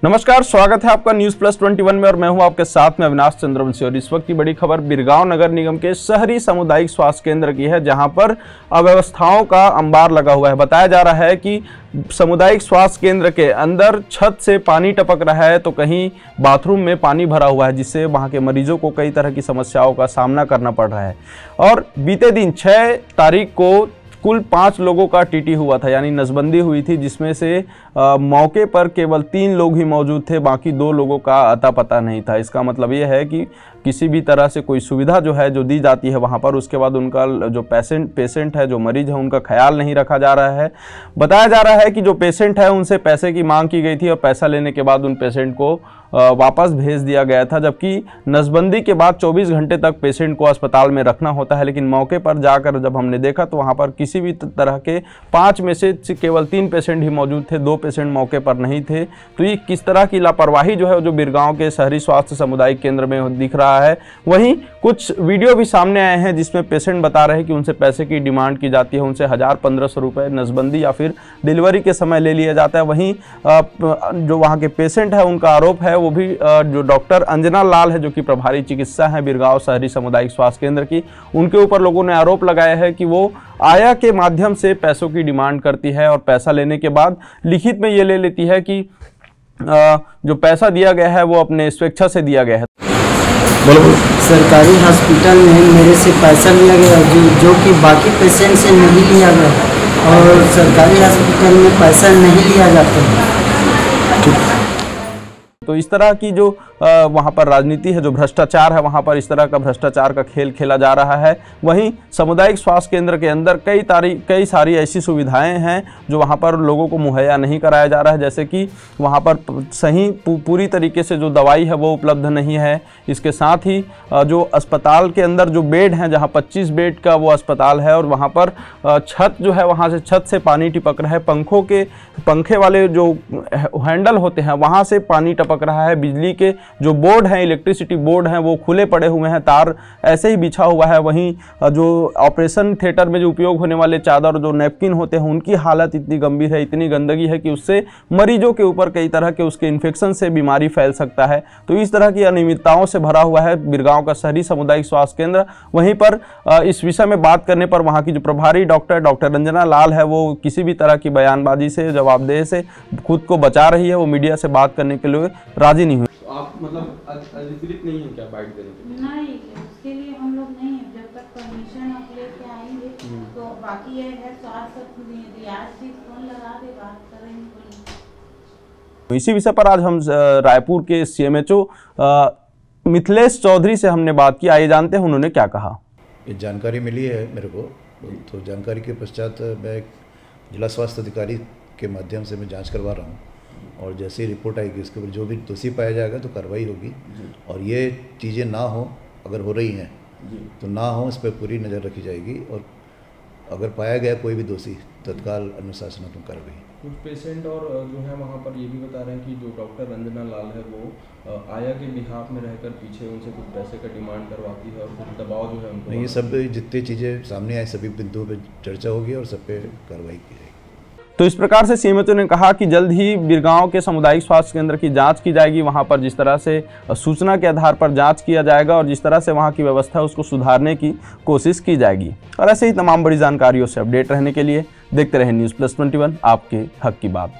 नमस्कार, स्वागत है आपका न्यूज प्लस 21 में और मैं हूं आपके साथ में अविनाश चंद्रवंशी। और इस वक्त की बड़ी खबर बिरगांव नगर निगम के शहरी सामुदायिक स्वास्थ्य केंद्र की है, जहां पर अव्यवस्थाओं का अंबार लगा हुआ है। बताया जा रहा है कि सामुदायिक स्वास्थ्य केंद्र के अंदर छत से पानी टपक रहा है तो कहीं बाथरूम में पानी भरा हुआ है, जिससे वहां के मरीजों को कई तरह की समस्याओं का सामना करना पड़ रहा है। और बीते दिन 6 तारीख को कुल 5 लोगों का टीटी हुआ था, यानी नसबंदी हुई थी, जिसमें से मौके पर केवल 3 लोग ही मौजूद थे, बाकी 2 लोगों का अता पता नहीं था। इसका मतलब ये है कि किसी भी तरह से कोई सुविधा जो है जो दी जाती है वहाँ पर, उसके बाद उनका जो पेशेंट है, जो मरीज है, उनका ख्याल नहीं रखा जा रहा है। बताया जा रहा है कि जो पेशेंट है उनसे पैसे की मांग की गई थी और पैसा लेने के बाद उन पेशेंट को वापस भेज दिया गया था, जबकि नसबंदी के बाद 24 घंटे तक पेशेंट को अस्पताल में रखना होता है। लेकिन मौके पर जाकर जब हमने देखा तो वहाँ पर किसी भी तरह के 5 में से केवल 3 पेशेंट ही मौजूद थे, 2 पेशेंट मौके पर नहीं थे। तो ये किस तरह की लापरवाही जो है जो बिरगांव के शहरी स्वास्थ्य सामुदायिक केंद्र में दिख रहा है। वहीं कुछ वीडियो भी सामने आए हैं जिसमें पेशेंट बता रहे हैं कि उनसे पैसे की डिमांड की जाती है, उनसे 1000-1500 रुपये नसबंदी या फिर डिलीवरी के समय ले लिया जाता है। वहीं जो वहाँ के पेशेंट है उनका आरोप है, वो भी जो डॉक्टर अंजना लाल है, जो कि प्रभारी चिकित्सा है बिरगांव शहरी सामुदायिक स्वास्थ्य केंद्र की, उनके ऊपर लोगों ने आरोप लगाया है कि वो आया के माध्यम से पैसों की डिमांड करती है और पैसा लेने के बाद लिखित में ये ले लेती है कि जो पैसा दिया गया है वो अपने स्वेच्छा से दिया गया है। सरकारी हॉस्पिटल में मेरे से पैसा लिया गया जो कि बाकी पेशेंट से नहीं लिया गया, और सरकारी हॉस्पिटल में पैसा नहीं लिया जाता। तो इस तरह की जो वहाँ पर राजनीति है, जो भ्रष्टाचार है, वहाँ पर इस तरह का भ्रष्टाचार का खेल खेला जा रहा है। वहीं सामुदायिक स्वास्थ्य केंद्र के अंदर कई सारी ऐसी सुविधाएं हैं जो वहाँ पर लोगों को मुहैया नहीं कराया जा रहा है, जैसे कि वहाँ पर सही पूरी तरीके से जो दवाई है वो उपलब्ध नहीं है। इसके साथ ही जो अस्पताल के अंदर जो बेड हैं, जहाँ 25 बेड का वो अस्पताल है, और वहाँ पर छत जो है, वहाँ से छत से पानी टपक रहा है। पंखे वाले जो हैंडल होते हैं वहाँ से पानी टपक रहा है। बिजली के जो बोर्ड हैं, इलेक्ट्रिसिटी बोर्ड हैं, वो खुले पड़े हुए हैं, तार ऐसे ही बिछा हुआ है। वहीं जो ऑपरेशन थिएटर में जो उपयोग होने वाले चादर, जो नैपकिन होते हैं, उनकी हालत इतनी गंभीर है, इतनी गंदगी है कि उससे मरीजों के ऊपर कई तरह के उसके इन्फेक्शन से बीमारी फैल सकता है। तो इस तरह की अनियमितताओं से भरा हुआ है बिरगांव का शहरी सामुदायिक स्वास्थ्य केंद्र। वहीं पर इस विषय में बात करने पर वहाँ की जो प्रभारी डॉक्टर अंजना लाल है, वो किसी भी तरह की बयानबाजी से, जवाबदेही से खुद को बचा रही है। वो मीडिया से बात करने के लिए राजी नहीं हुई। आप मतलब अधिकृत नहीं है क्या बाइट देने के लिए? नहीं, उसके लिए हम लोग नहीं है। जब तक परमिशन आप लेके आएंगे तो बाकी ये है स्वास्थ्य रियाज भी फोन लगा दे, बात करेंगे। इसी विषय पर आज हम रायपुर के CMHO मिथिलेश चौधरी से हमने बात की। आइए जानते हैं उन्होंने क्या कहा। ये जानकारी मिली है मेरे को, तो जानकारी के पश्चात मैं जिला स्वास्थ्य अधिकारी के माध्यम से मैं जांच करवा रहा हूँ, और जैसे ही रिपोर्ट आएगी उसके ऊपर जो भी दोषी पाया जाएगा तो कार्रवाई होगी। और ये चीज़ें ना हो, अगर हो रही हैं तो ना हो, इस पर पूरी नज़र रखी जाएगी, और अगर पाया गया कोई भी दोषी तत्काल अनुशासनात्मक कार्रवाई। कुछ पेशेंट और जो है वहाँ पर ये भी बता रहे हैं कि जो डॉक्टर अंजना लाल है वो आया के बिहाफ में रहकर पीछे उनसे कुछ पैसे का डिमांड करवाती है और कुछ दबाव जो है उनको। ये सब जितनी चीज़ें सामने आए सभी बिंदुओं पर चर्चा होगी और सब पे कार्रवाई की जाएगी। तो इस प्रकार से CMHO ने कहा कि जल्द ही बिरगांव के सामुदायिक स्वास्थ्य केंद्र की जांच की जाएगी। वहां पर जिस तरह से सूचना के आधार पर जांच किया जाएगा और जिस तरह से वहां की व्यवस्था है उसको सुधारने की कोशिश की जाएगी। और ऐसे ही तमाम बड़ी जानकारियों से अपडेट रहने के लिए देखते रहें न्यूज़ प्लस 21, आपके हक की बात।